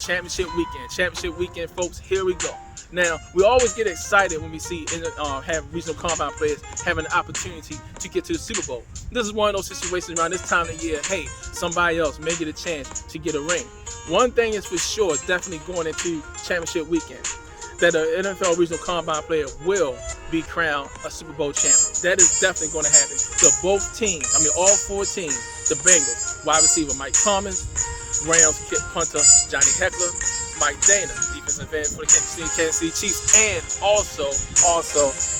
championship weekend. Championship weekend, folks, here we go. Now, we always get excited when we see have regional combine players having an opportunity to get to the Super Bowl. This is one of those situations around this time of year, hey, somebody else may get a chance to get a ring. One thing is for sure, definitely going into championship weekend, that an NFL regional combine player will be crowned a Super Bowl champion. That is definitely going to happen. So both teams, all 4 teams, the Bengals, wide receiver Mike Thomas, Rams kick punter Johnny Heckler, Mike Dana, defensive end for the Kansas City Chiefs, and also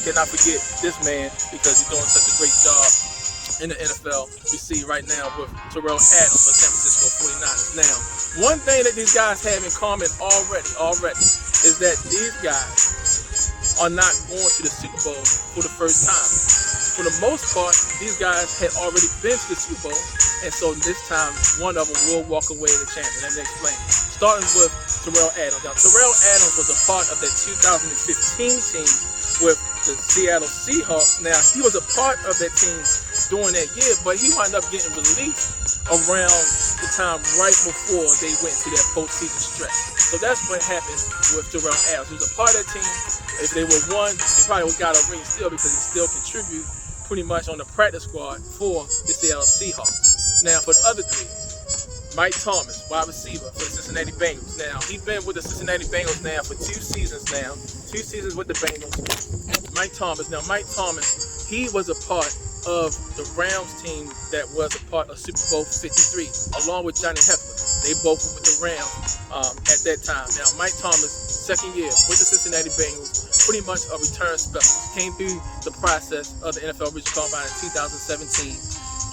cannot forget this man because he's doing such a great job in the NFL. We see right now with Terrell Adams for San Francisco 49ers. Now, one thing that these guys have in common already is that these guys are not going to the Super Bowl for the first time. For the most part, these guys had already been to the Super Bowl, and so this time, one of them will walk away the champion. Let me explain. Starting with Terrell Adams. Now, Terrell Adams was a part of that 2015 team with the Seattle Seahawks. Now, he was a part of that team during that year, but he wound up getting released around the time right before they went to their postseason stretch. So that's what happened with Terrell Adams. He was a part of that team. If they were one, he probably would have got a ring still because he still contributed pretty much on the practice squad for the Seattle Seahawks. Now, for the other 3, Mike Thomas, wide receiver for the Cincinnati Bengals. Now, he's been with the Cincinnati Bengals now for 2 seasons now. 2 seasons with the Bengals. Mike Thomas. Now, Mike Thomas, he was a part of the Rams team that was a part of Super Bowl 53, along with Johnny Heckler. They both were with the Rams at that time. Now, Mike Thomas, second year with the Cincinnati Bengals, pretty much a return specialist. Came through the process of the NFL Regional Combine in 2017.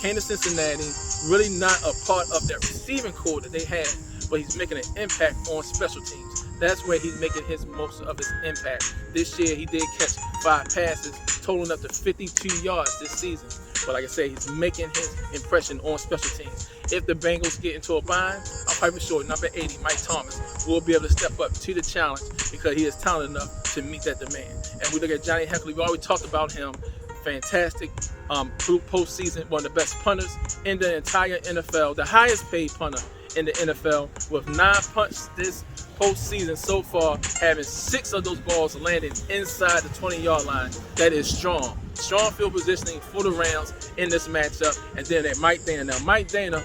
Came to Cincinnati, really not a part of that receiving core that they had, but he's making an impact on special teams. That's where he's making most of his impact. This year, he did catch 5 passes, totaling up to 52 yards this season. But like I say, he's making his impression on special teams. If the Bengals get into a bind, I'm quite sure number 80, Mike Thomas, will be able to step up to the challenge because he is talented enough to meet that demand. And we look at Johnny Heckler, we already talked about him. Fantastic postseason, one of the best punters in the entire NFL, the highest paid punter in the NFL with 9 punts this postseason so far, having 6 of those balls landing inside the 20-yard line. That is strong. Strong field positioning for the Rams in this matchup. And then at Mike Dana. Now, Mike Dana,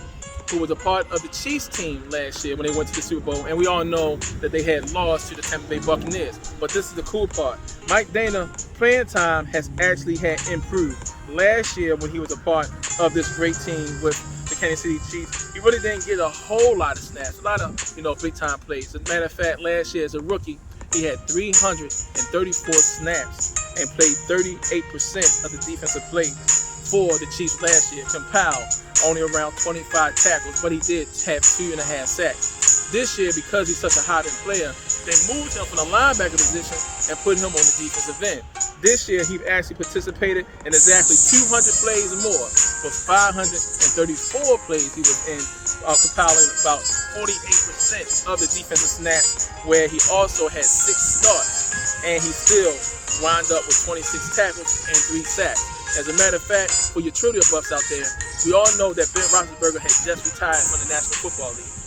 who was a part of the Chiefs team last year when they went to the Super Bowl, and we all know that they had lost to the Tampa Bay Buccaneers. But this is the cool part. Mike Dana playing time has actually had improved. Last year when he was a part of this great team with the Kansas City Chiefs, he really didn't get a whole lot of snaps, a lot of big time plays. As a matter of fact, last year as a rookie, he had 334 snaps and played 38% of the defensive plays for the Chiefs last year. Compiled only around 25 tackles, but he did have 2.5 sacks. This year, because he's such a hot-end player, they moved him from the linebacker position and put him on the defensive end. This year, he actually participated in exactly 200 plays or more. For 534 plays, he was in, compiling about 48% of the defensive snaps, where he also had 6 starts, and he still wound up with 26 tackles and 3 sacks. As a matter of fact, for your trivia buffs out there, we all know that Ben Roethlisberger had just retired from the National Football League.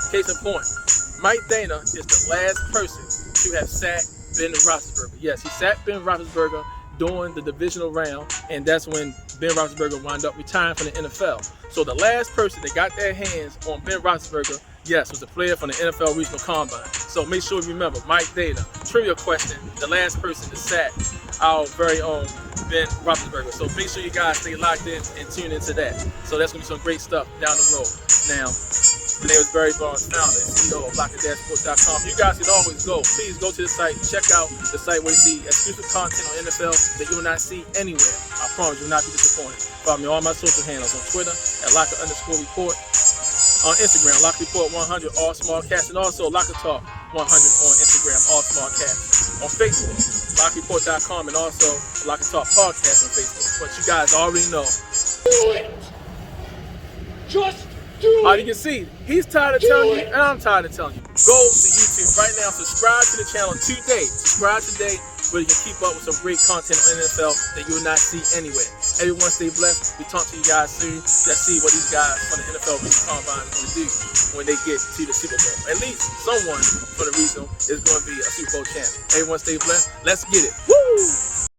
Case in point, Mike Dana is the last person to have sacked Ben Roethlisberger. Yes, he sacked Ben Roethlisberger during the divisional round, and that's when Ben Roethlisberger wound up retiring from the NFL. So the last person that got their hands on Ben Roethlisberger, yes, was a player from the NFL Regional Combine. So make sure you remember, Mike Dana, trivia question, the last person to sack our very own Ben Roethlisberger. So make sure you guys stay locked in and tune into that. So that's going to be some great stuff down the road. Now, my name is Barry Barnes, founder and CEO of LockedDashSports.com. You guys can always go. Please go to the site. Check out the site where you see exclusive content on NFL that you will not see anywhere. I promise you will not be disappointed. Follow me on all my social handles on Twitter at Locker_report. On Instagram, LockerReport100, all small caps, and also LockerTalk 100 on Instagram, all small caps. On Facebook, LockerReport.com, and also LockerTalk Podcast on Facebook. But you guys already know. Do it! Just do it! You can see, he's tired of telling you, and I'm tired of telling you. Go to YouTube right now, subscribe to the channel today. Subscribe today, where you can keep up with some great content on NFL that you will not see anywhere. Everyone stay blessed. We talk to you guys soon. Let's see what these guys from the NFL Regional Combine is going to do when they get to the Super Bowl. At least someone from the regional is going to be a Super Bowl champion. Everyone stay blessed. Let's get it. Woo!